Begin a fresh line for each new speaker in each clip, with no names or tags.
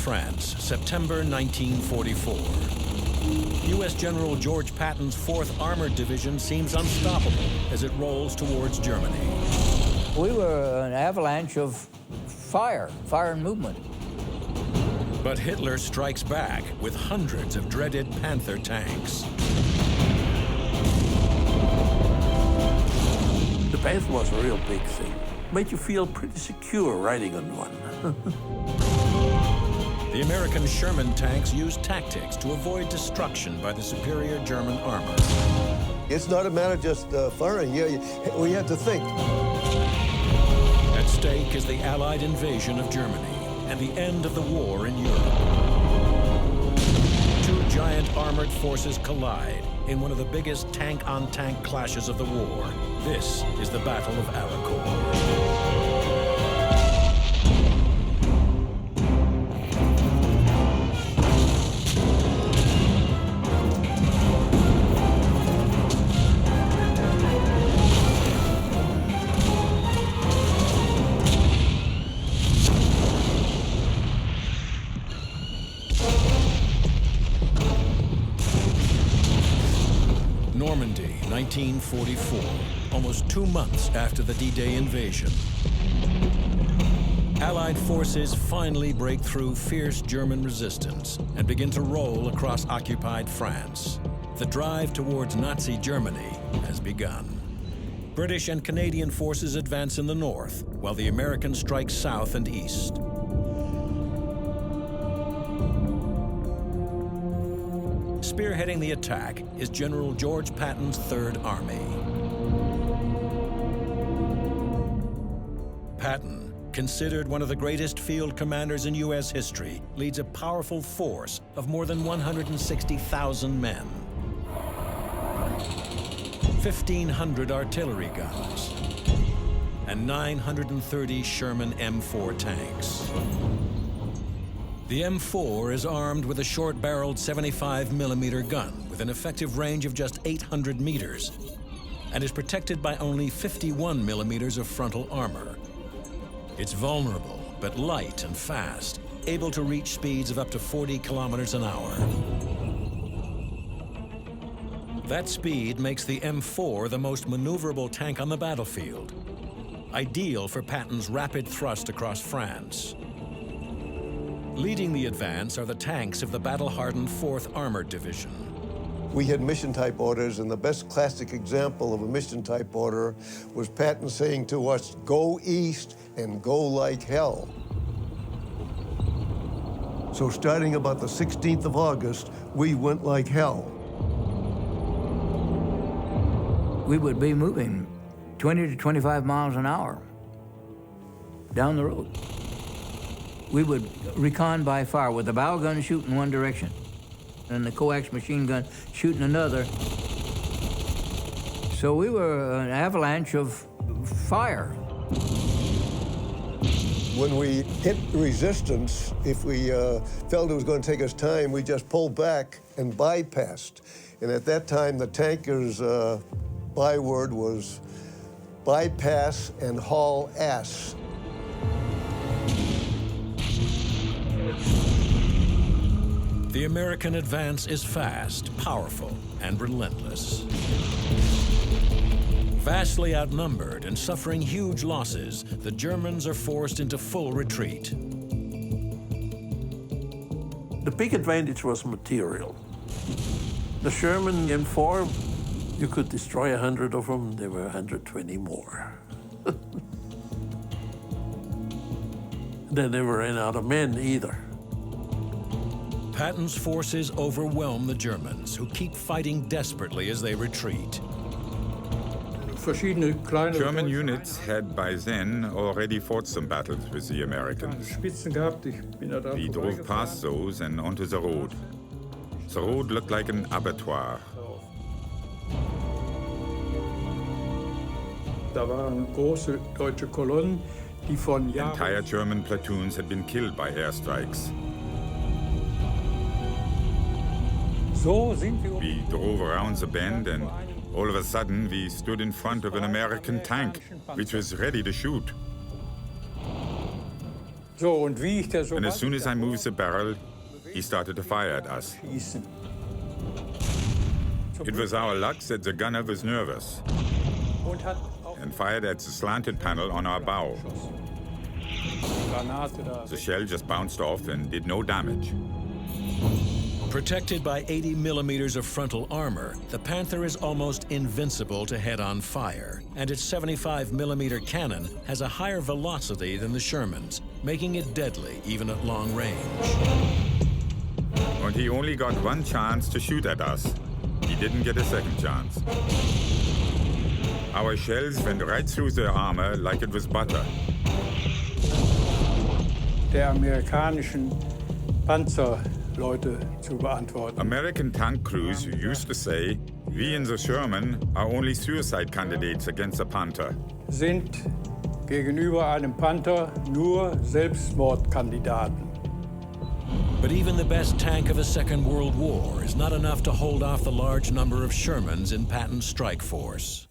France, September 1944. U.S. General George Patton's 4th Armored Division seems unstoppable as it rolls towards Germany.
We were an avalanche of fire and movement.
But Hitler strikes back with hundreds of dreaded Panther tanks.
The Panther was a real big thing. Made you feel pretty secure riding on one.
The American Sherman tanks used tactics to avoid destruction by the superior German armor.
It's not a matter of just firing. We had to think.
At stake is the Allied invasion of Germany and the end of the war in Europe. Two giant armored forces collide in one of the biggest tank-on-tank clashes of the war. This is the Battle of Arracourt. Normandy, 1944, almost 2 months after the D-Day invasion. Allied forces finally break through fierce German resistance and begin to roll across occupied France. The drive towards Nazi Germany has begun. British and Canadian forces advance in the north, while the Americans strike south and east. Spearheading the attack is General George Patton's 3rd Army. Patton, considered one of the greatest field commanders in U.S. history, leads a powerful force of more than 160,000 men. 1,500 artillery guns and 930 Sherman M4 tanks. The M4 is armed with a short-barreled 75mm gun with an effective range of just 800 meters and is protected by only 51mm of frontal armor. It's vulnerable, but light and fast, able to reach speeds of up to 40 kilometers an hour. That speed makes the M4 the most maneuverable tank on the battlefield, ideal for Patton's rapid thrust across France. Leading the advance are the tanks of the battle-hardened 4th Armored Division.
We had mission-type orders, and the best classic example of a mission-type order was Patton saying to us, "Go east and go like hell." So starting about the 16th of August, we went like hell.
We would be moving 20 to 25 miles an hour down the road. We would recon by fire with the bow gun shooting one direction and the coax machine gun shooting another. So we were an avalanche of fire.
When we hit resistance, if we felt it was going to take us time, we just pulled back and bypassed. And at that time, the tankers' byword was bypass and haul ass.
The American advance is fast, powerful, and relentless. Vastly outnumbered and suffering huge losses, the Germans are forced into full retreat.
The big advantage was material. The Sherman M4, you could destroy 100 of them, there were 120 more. They never ran out of men either.
Patton's forces overwhelm the Germans, who keep fighting desperately as they retreat.
German units had by then already fought some battles with the Americans. We drove past those and onto the road. The road looked like an abattoir. Entire German platoons had been killed by airstrikes. We drove around the bend and all of a sudden we stood in front of an American tank, which was ready to shoot. And as soon as I moved the barrel, he started to fire at us. It was our luck that the gunner was nervous and fired at the slanted panel on our bow. The shell just bounced off and did no damage.
Protected by 80 millimeters of frontal armor, the Panther is almost invincible to head-on fire, and its 75 millimeter cannon has a higher velocity than the Shermans, making it deadly even at long range.
And he only got one chance to shoot at us. He didn't get a second chance. Our shells went right through the armor like it was butter.
Der amerikanischen Panzerleute zu beantworten.
American tank crews used to say, we in the Sherman are only suicide candidates against the Panther.
Sind gegenüber einem Panther nur Selbstmordkandidaten.
But even the best tank of the Second World War is not enough to hold off the large number of Shermans in Patton's strike force.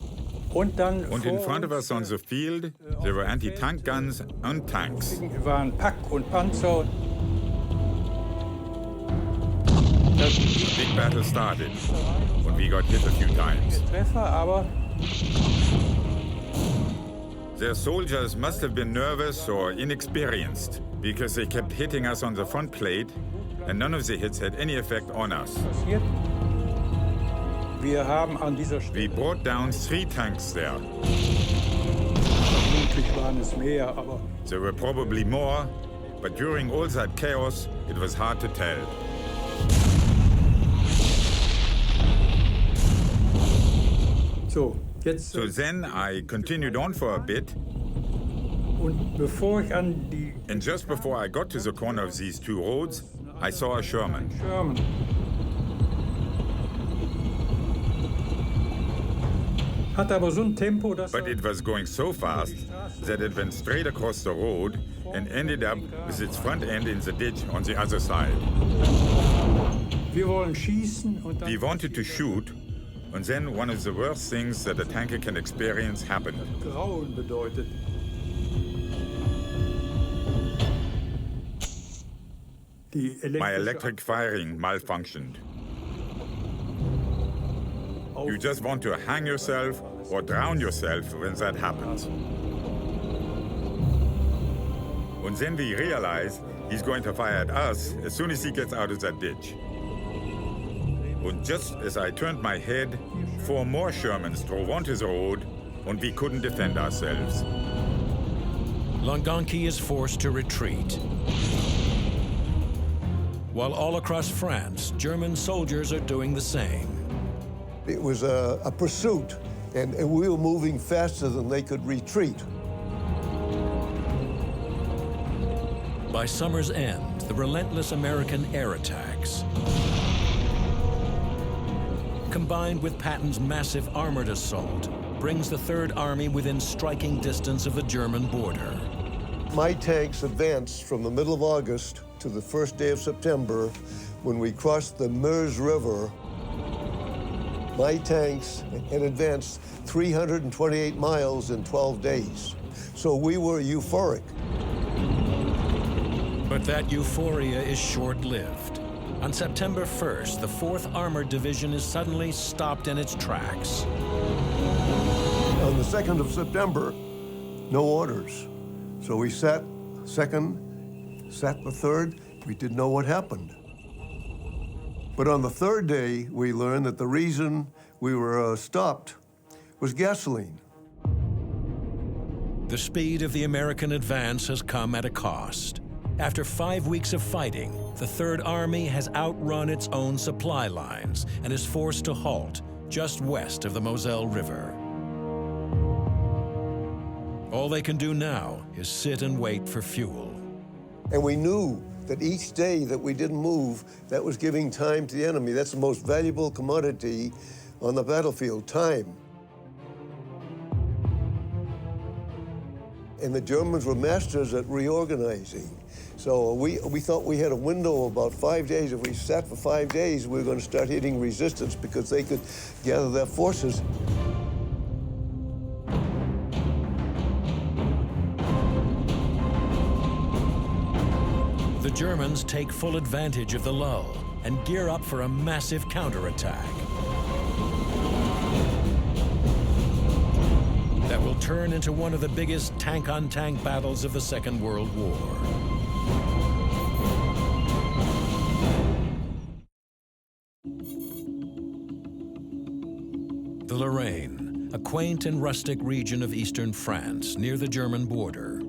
Und
in front of us on the field, there were anti-tank guns and tanks.
Waren Pack und Panzer.
The big battle started, and we got hit a few times.
Treffer, aber
their soldiers must have been nervous or inexperienced, because they kept hitting us on the front plate, and none of the hits had any effect on us.
Wir haben an dieser
We brought down 3 tanks there.
Vermutlich waren es mehr, aber
there were probably more, but during all that chaos, it was hard to tell.
So
then I continued on for a bit,
und bevor ich an die
and just before I got to the corner of these 2 roads, I saw a Sherman.
Hat aber so ein Tempo, dass
But it was going so fast that it went straight across the road and ended up with its front end in the ditch on the other side.
Wir wollen schießen und
We wanted to shoot, and then one of the worst things that a tanker can experience happened.
Grauen bedeutet.
My electric firing malfunctioned. You just want to hang yourself or drown yourself when that happens. And then we realize he's going to fire at us as soon as he gets out of that ditch. And just as I turned my head, 4 more Shermans drove onto the road, and we couldn't defend ourselves.
Longonki is forced to retreat. While all across France, German soldiers are doing the same.
It was a pursuit, and we were moving faster than they could retreat.
By summer's end, the relentless American air attacks, combined with Patton's massive armored assault, brings the Third Army within striking distance of the German border.
My tanks advanced from the middle of August to the first day of September when we crossed the Meuse River. My tanks had advanced 328 miles in 12 days. So we were euphoric.
But that euphoria is short-lived. On September 1st, the 4th Armored Division is suddenly stopped in its tracks.
On the 2nd of September, no orders. So we sat 2nd, sat the 3rd. We didn't know what happened. But on the 3rd day, we learned that the reason we were stopped was gasoline.
The speed of the American advance has come at a cost. After 5 weeks of fighting, the Third Army has outrun its own supply lines and is forced to halt just west of the Moselle River. All they can do now is sit and wait for fuel.
And we knew that each day that we didn't move, that was giving time to the enemy. That's the most valuable commodity on the battlefield, time. And the Germans were masters at reorganizing. So we thought we had a window of about 5 days. If we sat for 5 days, we were going to start hitting resistance because they could gather their forces.
The Germans take full advantage of the lull and gear up for a massive counterattack that will turn into one of the biggest tank-on-tank battles of the Second World War. The Lorraine, a quaint and rustic region of eastern France near the German border.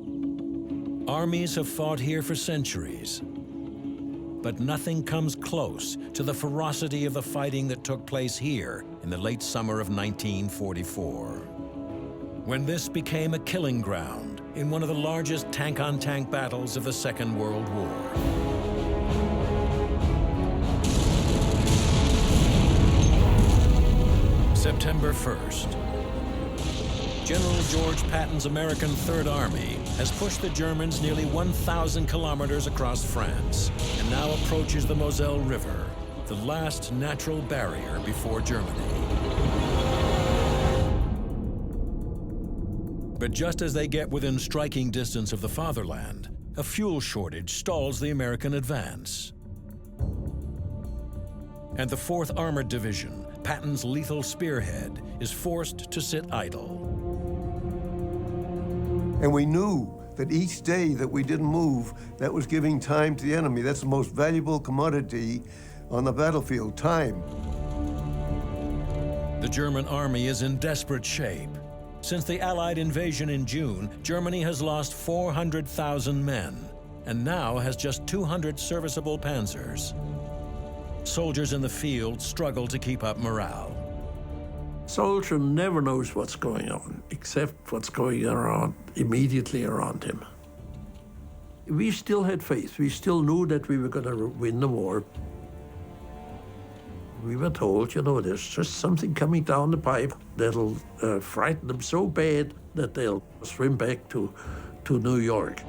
Armies have fought here for centuries, but nothing comes close to the ferocity of the fighting that took place here in the late summer of 1944, when this became a killing ground in one of the largest tank-on-tank battles of the Second World War. September 1st. General George Patton's American Third Army has pushed the Germans nearly 1,000 kilometers across France and now approaches the Moselle River, the last natural barrier before Germany. But just as they get within striking distance of the fatherland, a fuel shortage stalls the American advance. And the 4th Armored Division, Patton's lethal spearhead, is forced to sit idle.
And we knew that each day that we didn't move, that was giving time to the enemy. That's the most valuable commodity on the battlefield, time.
The German army is in desperate shape. Since the Allied invasion in June, Germany has lost 400,000 men and now has just 200 serviceable panzers. Soldiers in the field struggle to keep up morale.
Soldier never knows what's going on, except what's going around, immediately around him. We still had faith. We still knew that we were going to win the war. We were told, you know, there's just something coming down the pipe that'll frighten them so bad that they'll swim back to New York.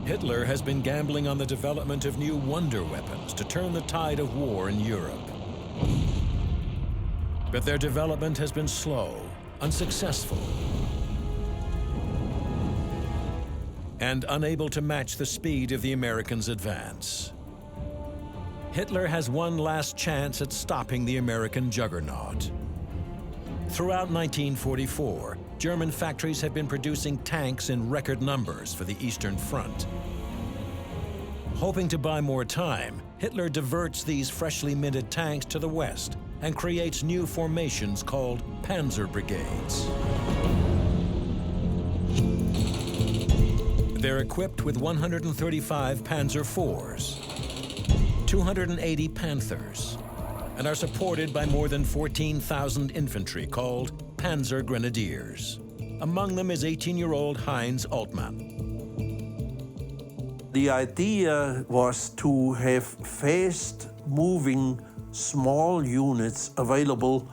Hitler has been gambling on the development of new wonder weapons to turn the tide of war in Europe. But their development has been slow, unsuccessful, and unable to match the speed of the Americans' advance. Hitler has one last chance at stopping the American juggernaut. Throughout 1944, German factories have been producing tanks in record numbers for the Eastern Front. Hoping to buy more time, Hitler diverts these freshly minted tanks to the west and creates new formations called Panzer Brigades. They're equipped with 135 Panzer IVs, 280 Panthers, and are supported by more than 14,000 infantry called Panzer Grenadiers. Among them is 18-year-old Heinz Altmann.
The idea was to have fast-moving small units available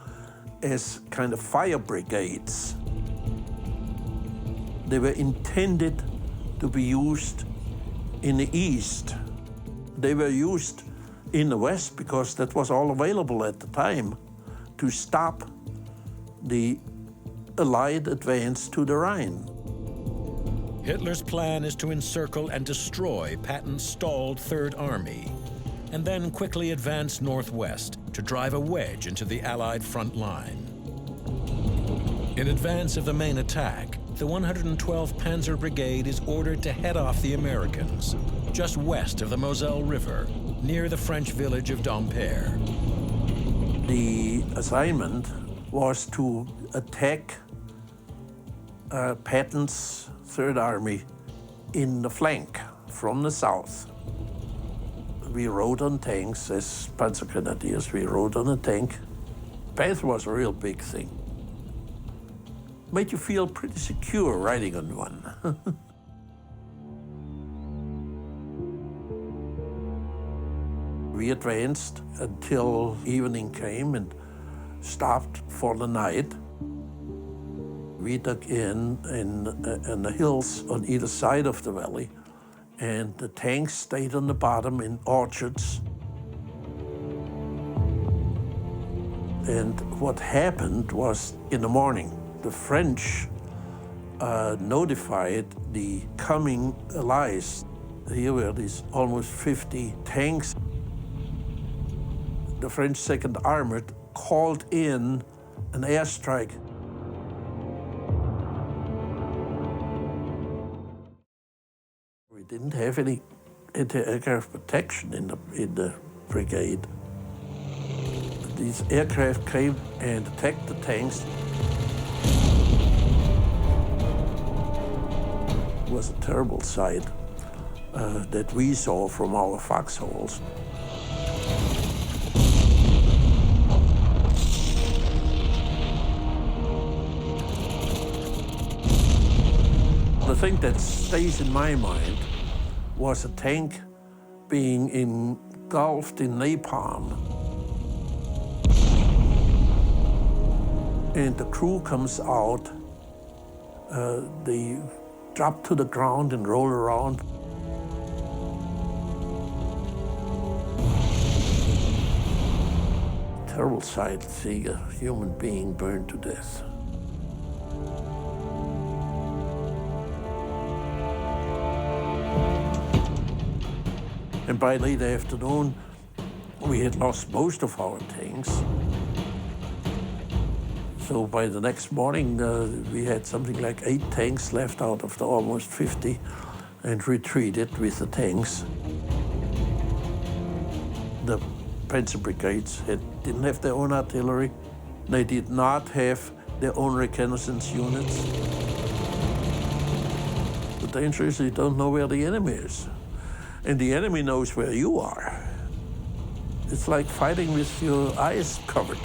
as kind of fire brigades. They were intended to be used in the east. They were used in the west because that was all available at the time to stop the Allied advance to the Rhine.
Hitler's plan is to encircle and destroy Patton's stalled Third Army, and then quickly advance northwest to drive a wedge into the Allied front line. In advance of the main attack, the 112th Panzer Brigade is ordered to head off the Americans, just west of the Moselle River, near the French village of Dompierre.
The assignment was to attack Patton's Third Army in the flank from the south. We rode on tanks as Panzer Grenadiers. We rode on a tank. Panther was a real big thing. Made you feel pretty secure riding on one. We advanced until evening came and stopped for the night. We dug in the hills on either side of the valley, and the tanks stayed on the bottom in orchards. And what happened was, in the morning, the French notified the coming Allies Here were these almost 50 tanks. The French 2nd Armored called in an airstrike. We didn't have any anti-aircraft protection in the brigade. These aircraft came and attacked the tanks. It was a terrible sight that we saw from our foxholes. The thing that stays in my mind was a tank being engulfed in napalm. And the crew comes out, they drop to the ground and roll around. Terrible sight, seeing a human being burned to death. And by late afternoon, we had lost most of our tanks. So by the next morning, we had something like 8 tanks left out of the almost 50 and retreated with the tanks. The Panzer Brigades didn't have their own artillery. They did not have their own reconnaissance units. The danger is you don't know where the enemy is. And the enemy knows where you are. It's like fighting with your eyes covered.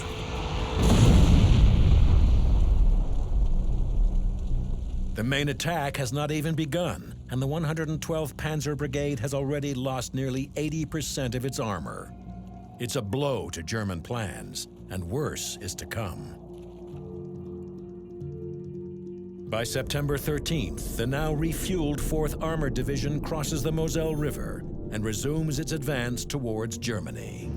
The main attack has not even begun, and the 112th Panzer Brigade has already lost nearly 80% of its armor. It's a blow to German plans, and worse is to come. By September 13th, the now refueled 4th Armored Division crosses the Moselle River and resumes its advance towards Germany.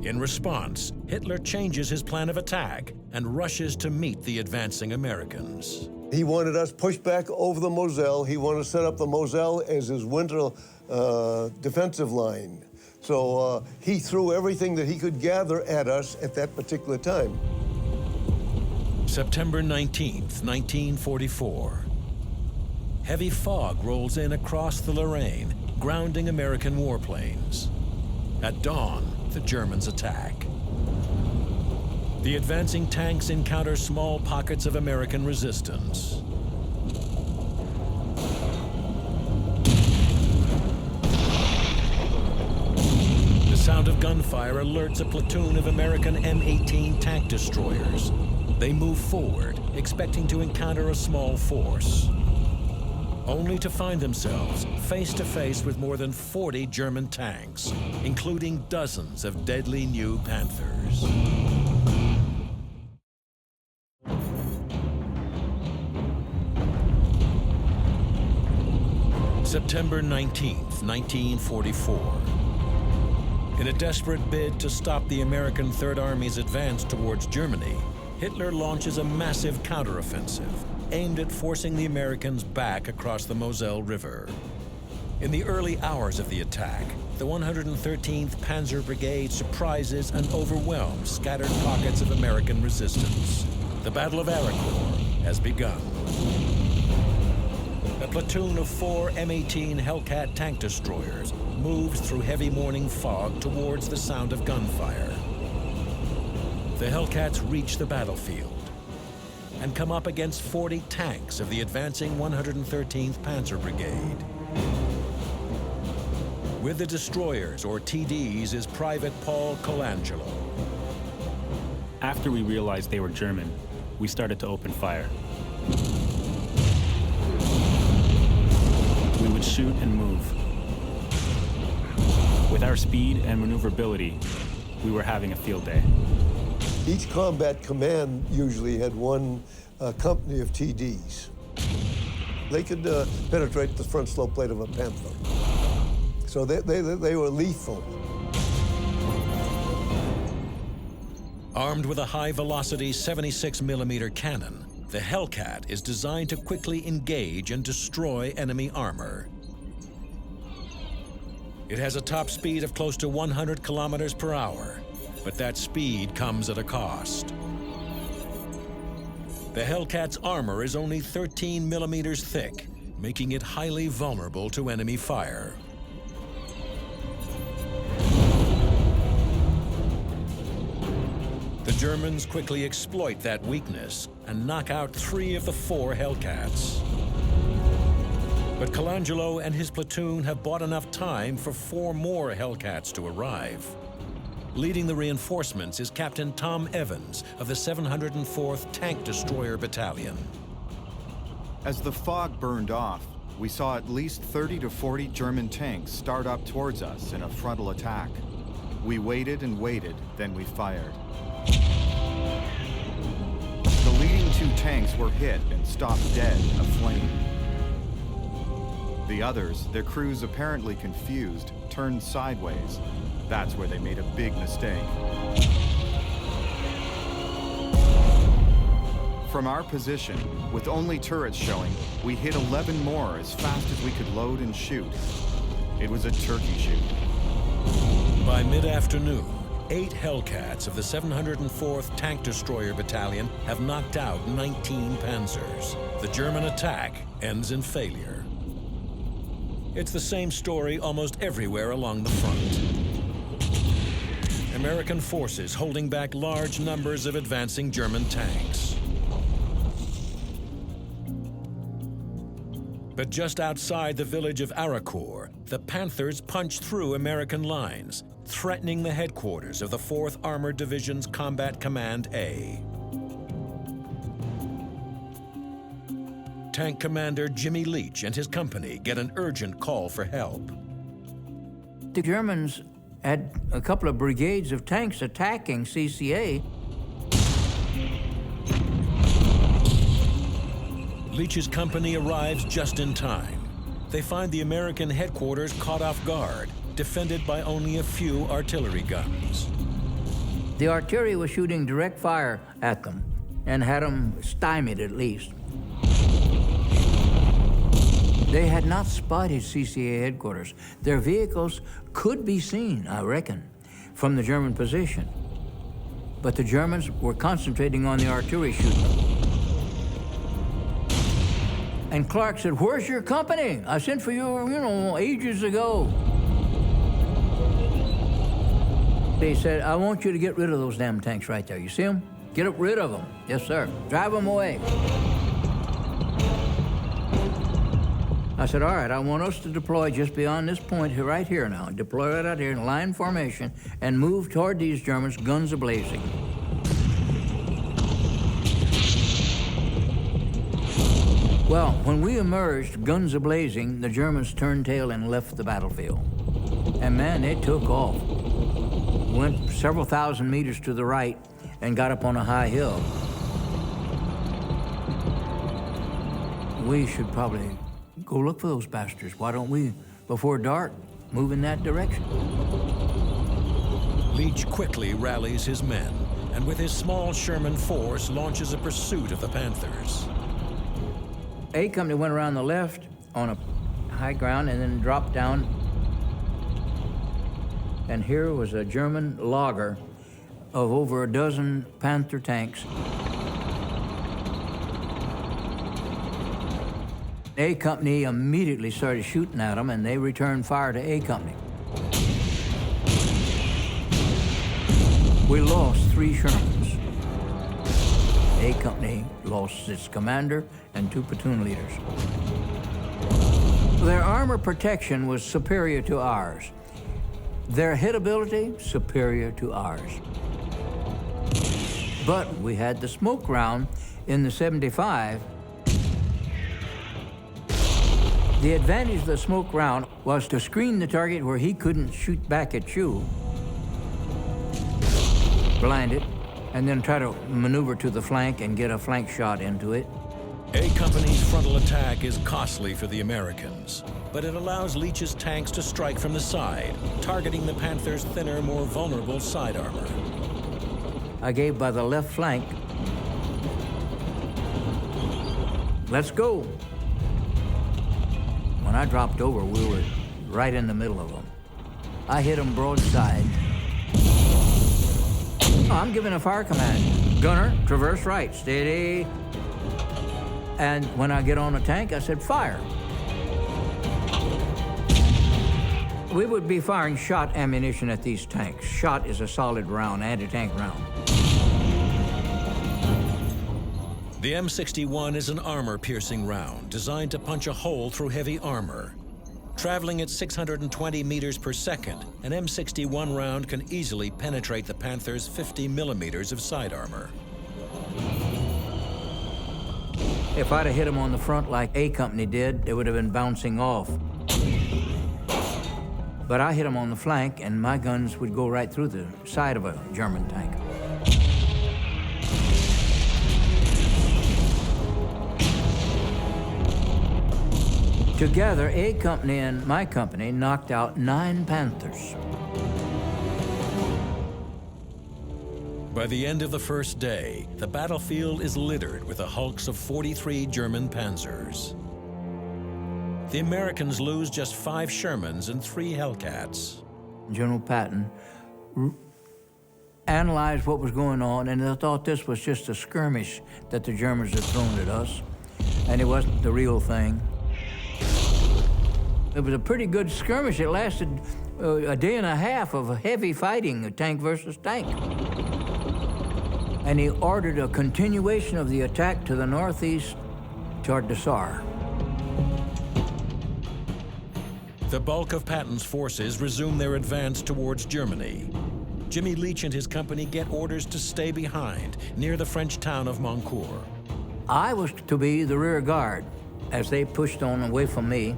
In response, Hitler changes his plan of attack and rushes to meet the advancing Americans.
He wanted us pushed back over the Moselle. He wanted to set up the Moselle as his winter defensive line. So he threw everything that he could gather at us at that particular time.
September 19th, 1944. Heavy fog rolls in across the Lorraine, grounding American warplanes. At dawn, the Germans attack. The advancing tanks encounter small pockets of American resistance. The sound of gunfire alerts a platoon of American M18 tank destroyers. They move forward, expecting to encounter a small force, only to find themselves face to face with more than 40 German tanks, including dozens of deadly new Panthers. September 19th, 1944. In a desperate bid to stop the American Third Army's advance towards Germany, Hitler launches a massive counteroffensive aimed at forcing the Americans back across the Moselle River. In the early hours of the attack, the 113th Panzer Brigade surprises and overwhelms scattered pockets of American resistance. The Battle of Arracourt has begun. A platoon of 4 M18 Hellcat tank destroyers moves through heavy morning fog towards the sound of gunfire. The Hellcats reach the battlefield and come up against 40 tanks of the advancing 113th Panzer Brigade. With the destroyers, or TDs, is Private Paul Colangelo.
After we realized they were German, we started to open fire. We would shoot and move. With our speed and maneuverability, we were having a field day.
Each combat command usually had one company of TDs. They could penetrate the front slope plate of a Panther. So they were lethal.
Armed with a high-velocity 76mm cannon, the Hellcat is designed to quickly engage and destroy enemy armor. It has a top speed of close to 100 kilometers per hour, but that speed comes at a cost. The Hellcat's armor is only 13 millimeters thick, making it highly vulnerable to enemy fire. The Germans quickly exploit that weakness and knock out 3 of the 4 Hellcats. But Colangelo and his platoon have bought enough time for 4 more Hellcats to arrive. Leading the reinforcements is Captain Tom Evans of the 704th Tank Destroyer Battalion.
As the fog burned off, we saw at least 30 to 40 German tanks start up towards us in a frontal attack. We waited and waited, then we fired. The leading 2 tanks were hit and stopped dead, aflame. The others, their crews apparently confused, turned sideways. That's where they made a big mistake. From our position, with only turrets showing, we hit 11 more as fast as we could load and shoot. It was a turkey shoot.
By mid-afternoon, 8 Hellcats of the 704th Tank Destroyer Battalion have knocked out 19 Panzers. The German attack ends in failure. It's the same story almost everywhere along the front. American forces holding back large numbers of advancing German tanks. But just outside the village of Arracourt, the Panthers punch through American lines, threatening the headquarters of the 4th Armored Division's Combat Command A. Tank Commander Jimmy Leach and his company get an urgent call for help.
The Germans had a couple of brigades of tanks attacking CCA.
Leach's company arrives just in time. They find the American headquarters caught off guard, defended by only a few artillery guns.
The artillery was shooting direct fire at them and had them stymied at least. They had not spotted CCA headquarters. Their vehicles could be seen, I reckon, from the German position. But the Germans were concentrating on the artillery shooting. And Clark said, "Where's your company? I sent for you, ages ago." They said, "I want you to get rid of those damn tanks right there. You see them? Get rid of them." "Yes, sir." "Drive them away." I said, "All right, I want us to deploy just beyond this point here, right here now. Deploy right out here in line formation and move toward these Germans, guns a-blazing." Well, when we emerged, guns a-blazing, the Germans turned tail and left the battlefield. And man, they took off. Went several thousand meters to the right and got up on a high hill. We should probably go look for those bastards. Why don't we, before dark, move in that direction?
Leach quickly rallies his men, and with his small Sherman force launches a pursuit of the Panthers.
A Company went around the left on a high ground and then dropped down. And here was a German logger of over a dozen Panther tanks. A Company immediately started shooting at them, and they returned fire to A Company. We lost 3 Shermans. A Company lost its commander and 2 platoon leaders. Their armor protection was superior to ours. Their hit-ability, superior to ours. But we had the smoke round in the 75. The advantage of the smoke round was to screen the target where he couldn't shoot back at you, blind it, and then try to maneuver to the flank and get a flank shot into it.
A Company's frontal attack is costly for the Americans, but it allows Leach's tanks to strike from the side, targeting the Panthers' thinner, more vulnerable side armor.
I gave by the left flank. Let's go. When I dropped over, we were right in the middle of them. I hit them broadside. I'm giving a fire command. Gunner, traverse right, steady. And when I get on the tank, I said, fire. We would be firing shot ammunition at these tanks. Shot is a solid round, anti-tank round.
The M61 is an armor-piercing round designed to punch a hole through heavy armor. Traveling at 620 meters per second, an M61 round can easily penetrate the Panther's 50 millimeters of side armor.
If I'd have hit them on the front like A Company did, they would have been bouncing off. But I hit them on the flank, and my guns would go right through the side of a German tank. Together, A Company and my company knocked out 9 Panthers.
By the end of the first day, the battlefield is littered with the hulks of 43 German Panzers. The Americans lose just 5 Shermans and 3 Hellcats.
General Patton analyzed what was going on, and they thought this was just a skirmish that the Germans had thrown at us, and it wasn't the real thing. It was a pretty good skirmish. It lasted a day and a half of heavy fighting, tank versus tank. And he ordered a continuation of the attack to the northeast toward the Saar.
The bulk of Patton's forces resume their advance towards Germany. Jimmy Leach and his company get orders to stay behind near the French town of Mancourt.
I was to be the rear guard as they pushed on away from me.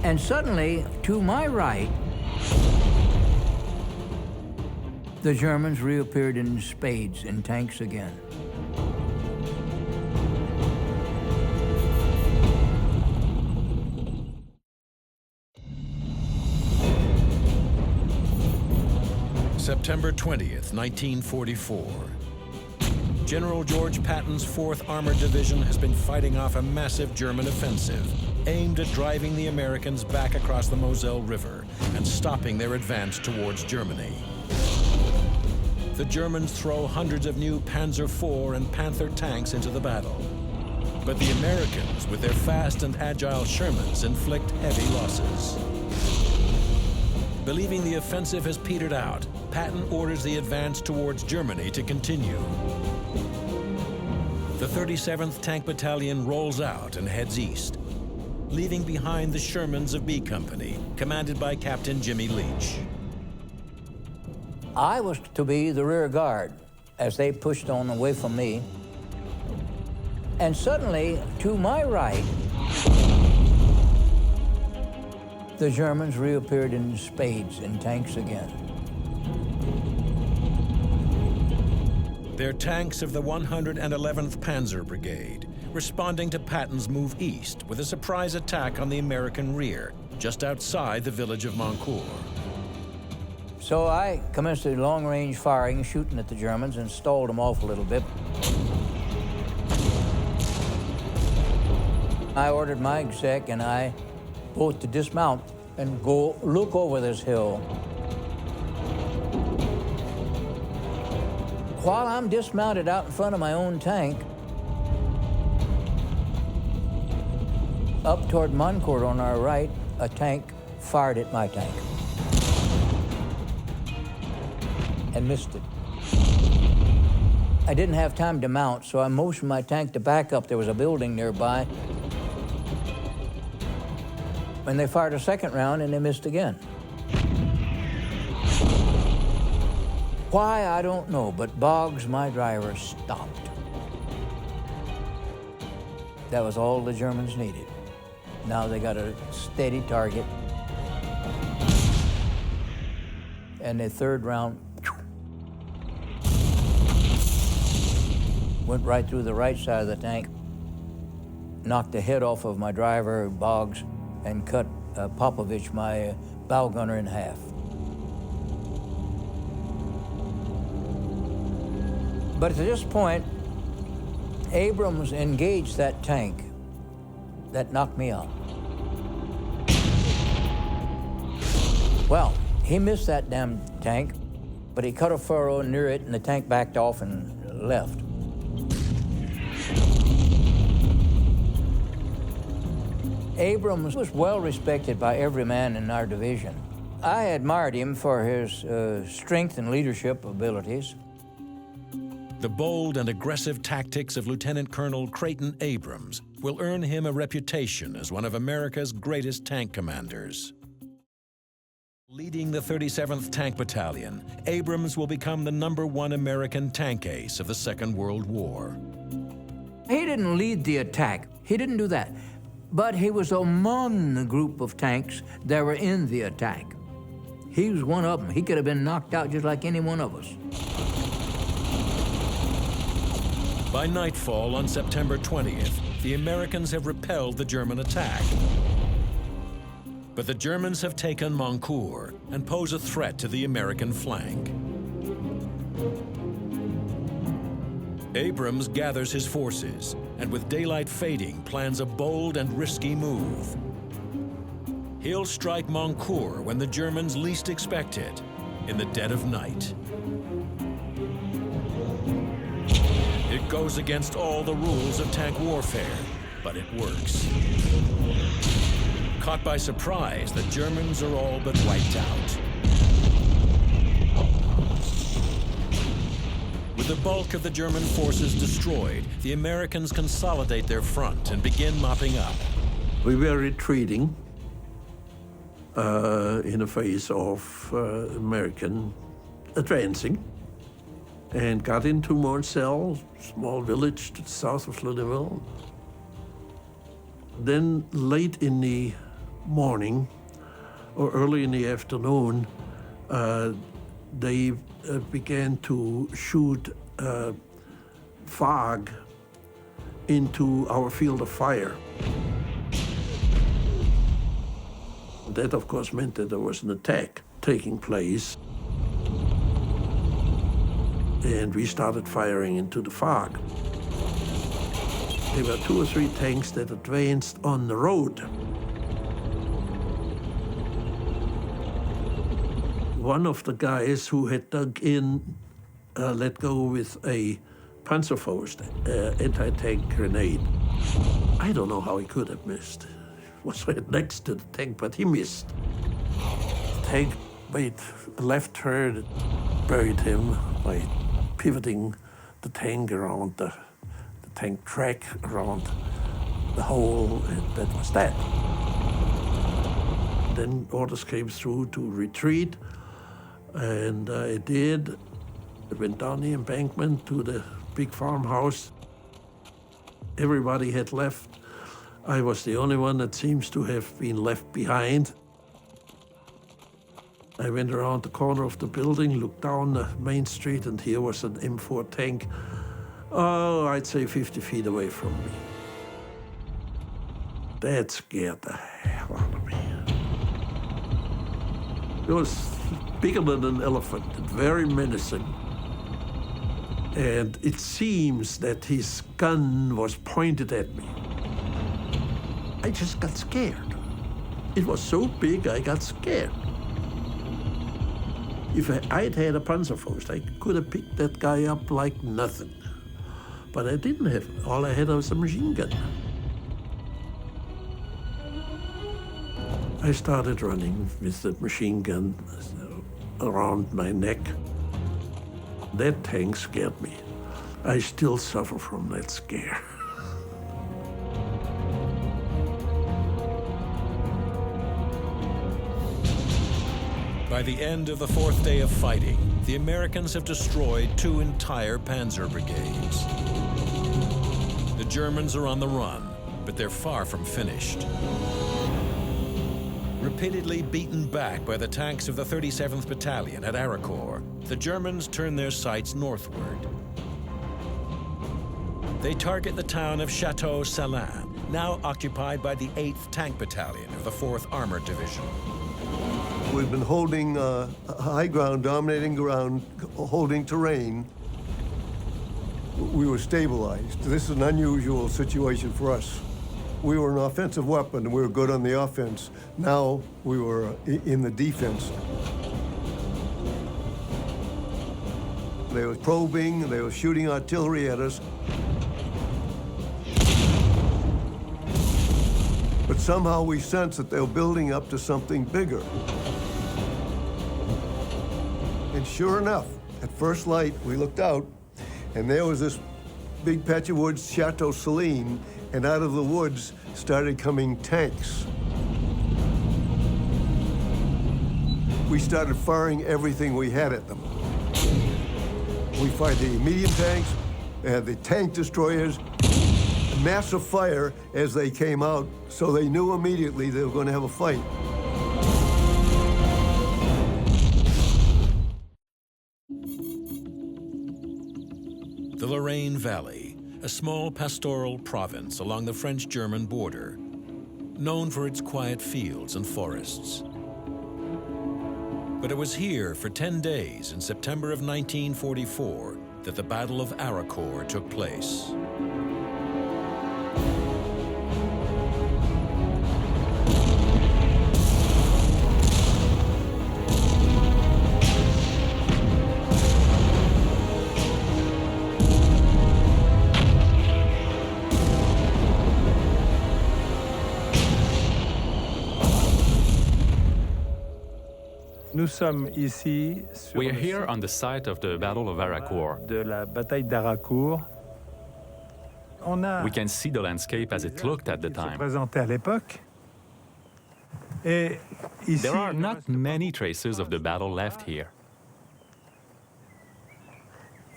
And suddenly, to my right, the Germans reappeared in spades in tanks again.
September 20th, 1944. General George Patton's 4th Armored Division has been fighting off a massive German offensive aimed at driving the Americans back across the Moselle River and stopping their advance towards Germany. The Germans throw hundreds of new Panzer IV and Panther tanks into the battle. But the Americans, with their fast and agile Shermans, inflict heavy losses. Believing the offensive has petered out, Patton orders the advance towards Germany to continue. The 37th Tank Battalion rolls out and heads east, leaving behind the Shermans of B Company, commanded by Captain Jimmy Leach.
I was to be the rear guard as they pushed on away from me. And suddenly, to my right, the Germans reappeared in spades in tanks again.
They're tanks of the 111th Panzer Brigade, responding to Patton's move east with a surprise attack on the American rear, just outside the village of Mancourt.
So I commenced a long-range firing, shooting at the Germans, and stalled them off a little bit. I ordered my exec and I both to dismount and go look over this hill. While I'm dismounted out in front of my own tank, up toward Mancourt on our right, a tank fired at my tank and missed it. I didn't have time to mount, so I motioned my tank to back up. There was a building nearby. And they fired a second round and they missed again. Why, I don't know, but Boggs, my driver, stopped. That was all the Germans needed. Now they got a steady target. And the third round went right through the right side of the tank, knocked the head off of my driver, Boggs, and cut Popovich, my bow gunner, in half. But at this point, Abrams engaged that tank that knocked me out. Well, he missed that damn tank, but he cut a furrow near it and the tank backed off and left. Abrams was well respected by every man in our division. I admired him for his strength and leadership abilities.
The bold and aggressive tactics of Lieutenant Colonel Creighton Abrams will earn him a reputation as one of America's greatest tank commanders. Leading the 37th Tank Battalion, Abrams will become the #1 American tank ace of the Second World War.
He didn't lead the attack. He didn't do that. But he was among the group of tanks that were in the attack. He was one of them. He could have been knocked out just like any one of us.
By nightfall on September 20th, the Americans have repelled the German attack. But the Germans have taken Mancourt and pose a threat to the American flank. Abrams gathers his forces and with daylight fading plans a bold and risky move. He'll strike Mancourt when the Germans least expect it, in the dead of night. It goes against all the rules of tank warfare, but it works. Caught by surprise, the Germans are all but wiped out. With the bulk of the German forces destroyed, the Americans consolidate their front and begin mopping up.
We were retreating in the face of American advancing, and got into Morcel, small village to the south of Louisville. Then late in the morning or early in the afternoon, they began to shoot fog into our field of fire. That, of course, meant that there was an attack taking place. And we started firing into the fog. There were 2 or 3 tanks that advanced on the road. One of the guys who had dug in let go with a Panzerfaust anti-tank grenade. I don't know how he could have missed. He was right next to the tank, but he missed. The tank made a left turn, it buried him by pivoting the tank around the tank track, around the hole, and that was that. Then orders came through to retreat, and I did. I went down the embankment to the big farmhouse. Everybody had left. I was the only one that seems to have been left behind. I went around the corner of the building, looked down the main street, and here was an M4 tank, I'd say 50 feet away from me. That scared the hell out of me. It was bigger than an elephant, and very menacing. And it seems that his gun was pointed at me. I just got scared. It was so big, I got scared. If I'd had a Panzerfaust, I could have picked that guy up like nothing. But I didn't have it. All I had was a machine gun. I started running with the machine gun around my neck. That tank scared me. I still suffer from that scare.
By the end of the 4th day of fighting, the Americans have destroyed 2 entire Panzer Brigades. The Germans are on the run, but they're far from finished. Repeatedly beaten back by the tanks of the 37th Battalion at Arracourt, the Germans turn their sights northward. They target the town of Chateau Salin, now occupied by the 8th Tank Battalion of the 4th Armored Division.
We've been holding high ground, dominating ground, holding terrain. We were stabilized. This is an unusual situation for us. we were an offensive weapon, and we were good on the offense. Now we were in the defense. They were probing, they were shooting artillery at us. But somehow we sensed that they were building up to something bigger. And sure enough, at first light, we looked out, and there was this big patch of woods, Chateau Celine, and out of the woods started coming tanks. We started firing everything we had at them. We fired the medium tanks, the tank destroyers, a massive fire as they came out, so they knew immediately they were going to have a fight.
The Lorraine Valley, a small pastoral province along the French-German border, known for its quiet fields and forests. But it was here for 10 days in September of 1944 that the Battle of Arracourt took place.
We are here on the site of the Battle of Arracourt. We can see the landscape as it looked at the time. There are not many traces of the battle left here.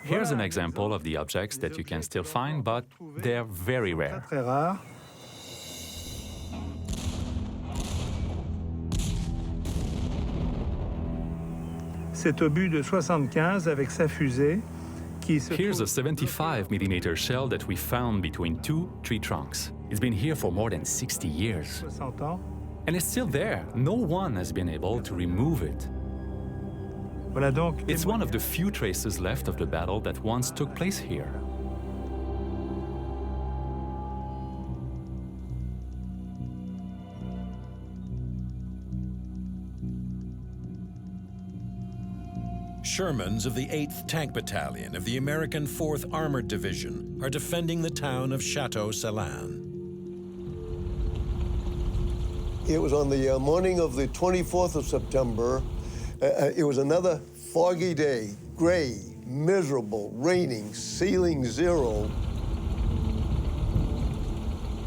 Here's an example of the objects that you can still find, but they're very rare.
Cet obus de 75 avec sa fusée qui se
Here's a 75mm shell that we found between two tree trunks. It's been here for more than 60 years.
60 ans.
And it's still there. No one has been able to remove it.
Voilà donc.
It's one of the few traces left of the battle that once took place here.
Shermans of the 8th Tank Battalion of the American 4th Armored Division are defending the town of Chateau Celine.
It was on the morning of the 24th of September. It was another foggy day, gray, miserable, raining, ceiling zero.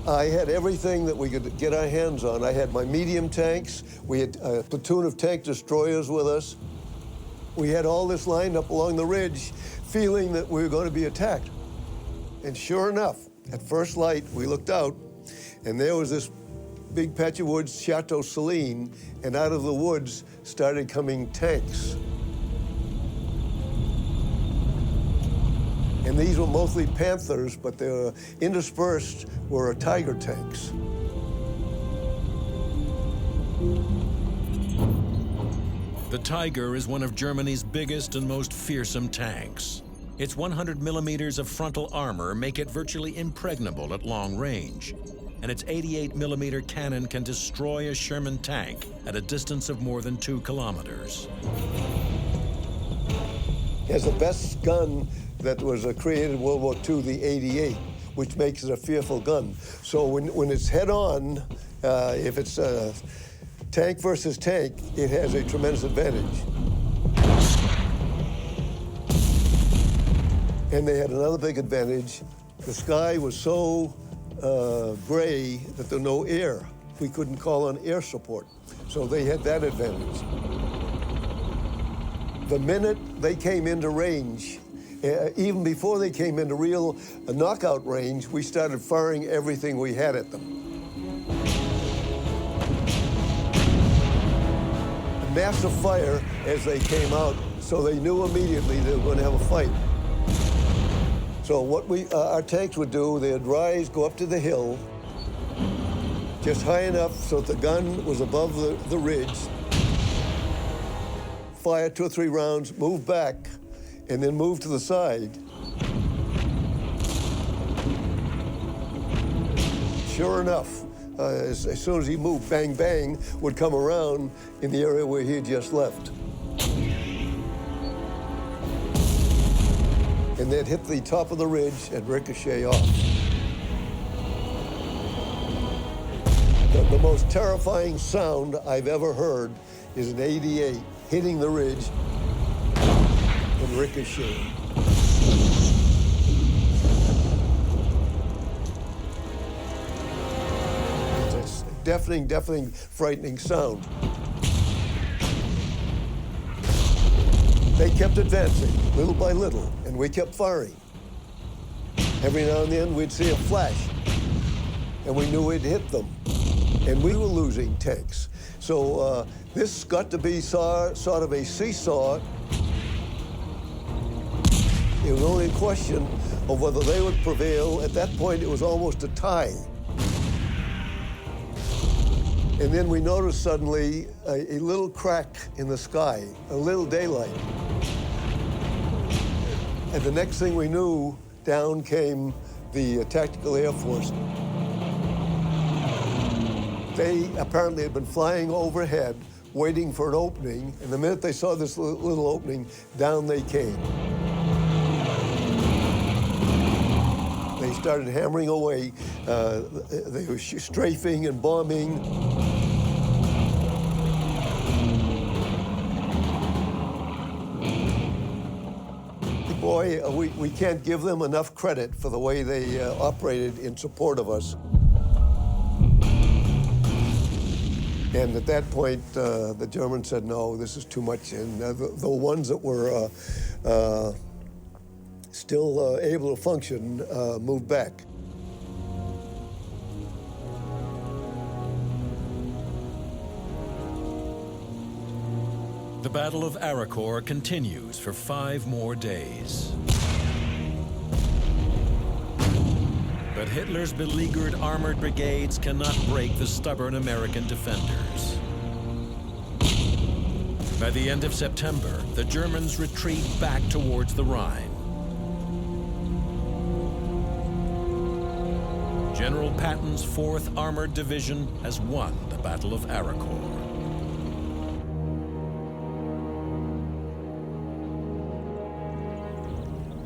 I had everything that we could get our hands on. I had my medium tanks. We had a platoon of tank destroyers with us. We had all this lined up along the ridge, feeling that we were going to be attacked. And sure enough, at first light, we looked out, and there was this big patch of woods, Chateau Celine, and out of the woods started coming tanks. And these were mostly Panthers, but they were interspersed were Tiger tanks.
The Tiger is one of Germany's biggest and most fearsome tanks. Its 100 millimeters of frontal armor make it virtually impregnable at long range, and its 88 millimeter cannon can destroy a Sherman tank at a distance of more than 2 kilometers.
It has the best gun that was created in World War II, the 88, which makes it a fearful gun. So when it's head-on, if it's tank versus tank, it has a tremendous advantage. And they had another big advantage. The sky was so gray that there was no air. We couldn't call on air support. So they had that advantage. The minute they came into range, even before they came into real knockout range, we started firing everything we had at them. Massive fire as they came out, so they knew immediately they were going to have a fight. So what our tanks would do, they'd rise, go up to the hill, just high enough so that the gun was above the ridge, fire 2 or 3 rounds, move back, and then move to the side. sure enough, as soon as he moved, bang, bang, would come around in the area where he had just left. And they'd hit the top of the ridge and ricochet off. The most terrifying sound I've ever heard is an 88 hitting the ridge and ricocheting. It's a deafening, frightening sound. They kept advancing, little by little, and we kept firing. Every now and then, we'd see a flash, and we knew we'd hit them. And we were losing tanks. So this got to be sort of a seesaw. It was only a question of whether they would prevail. At that point, it was almost a tie. And then we noticed suddenly a little crack in the sky, a little daylight. And the next thing we knew, down came the Tactical Air Force. They apparently had been flying overhead, waiting for an opening, and the minute they saw this little opening, down they came. They started hammering away. They were strafing and bombing. Boy, we can't give them enough credit for the way they operated in support of us. And at that point, the Germans said, no, this is too much. And the ones that were still able to function moved back.
The Battle of Arracourt continues for 5 more days. But Hitler's beleaguered armored brigades cannot break the stubborn American defenders. By the end of September, the Germans retreat back towards the Rhine. General Patton's 4th Armored Division has won the Battle of Arracourt.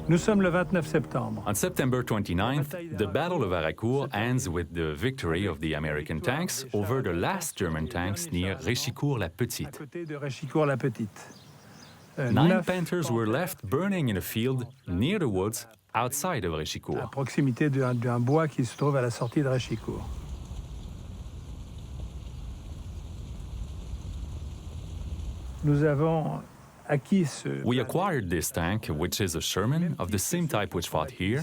Nous sommes le 29 septembre.
On September 29th, the Battle of Arracourt ends with the victory of the American tanks over the last German tanks near Réchicourt-la-Petite. 9 Panthers were left burning in a field near the woods outside of Réchicourt.
À proximité d'un bois qui se trouve à la sortie de Réchicourt. Nous avons
We acquired this tank, which is a Sherman of the same type which fought here,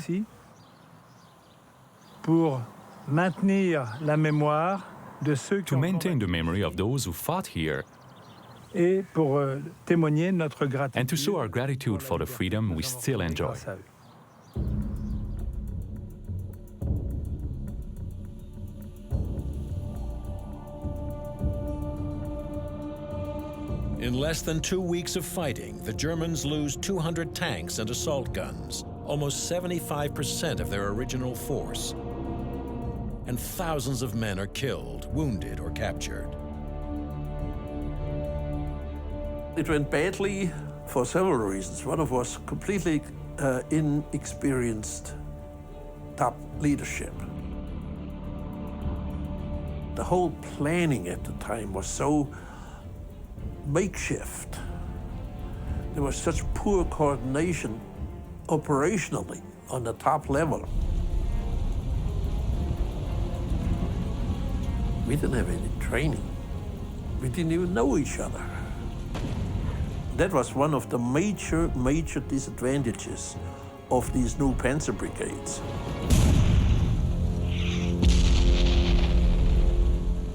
pour maintenir la mémoire de ceux
to maintain the memory of those who fought here,
et pour témoigner notre gratitude
and to show our gratitude for the freedom we still enjoy.
In less than 2 weeks of fighting, the Germans lose 200 tanks and assault guns, almost 75% of their original force. And thousands of men are killed, wounded, or captured.
It went badly for several reasons. One of was completely inexperienced top leadership. The whole planning at the time was so makeshift. There was such poor coordination operationally on the top level. We didn't have any training. We didn't even know each other. That was one of the major disadvantages of these new Panzer Brigades.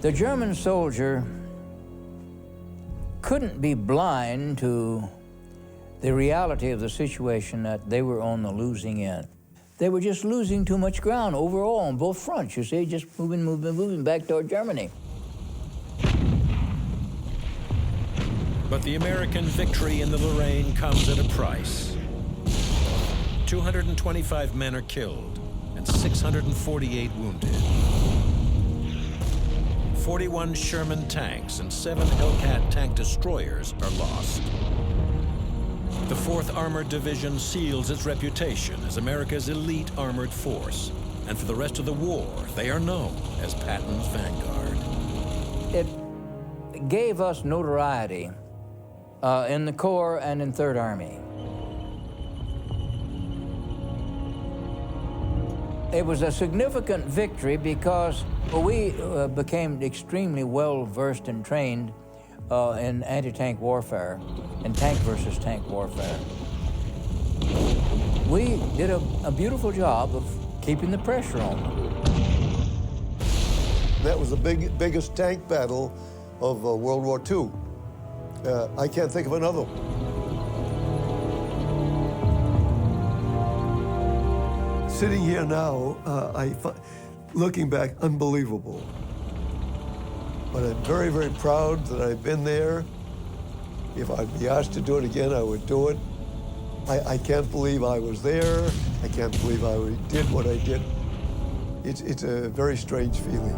The German soldier couldn't be blind to the reality of the situation that they were on the losing end. They were just losing too much ground overall on both fronts, you see, just moving back toward Germany.
But the American victory in the Lorraine comes at a price. 225 men are killed and 648 wounded. 41 Sherman tanks and 7 Hellcat tank destroyers are lost. The 4th Armored Division seals its reputation as America's elite armored force, and for the rest of the war, they are known as Patton's vanguard.
It gave us notoriety in the Corps and in Third Army. It was a significant victory because we became extremely well-versed and trained in anti-tank warfare and tank versus tank warfare. We did a beautiful job of keeping the pressure on them.
That was the biggest tank battle of World War II. I can't think of another one. Sitting here now, looking back, unbelievable. But I'm very, very proud that I've been there. If I'd be asked to do it again, I would do it. I can't believe I was there. I can't believe I did what I did. It's a very strange feeling.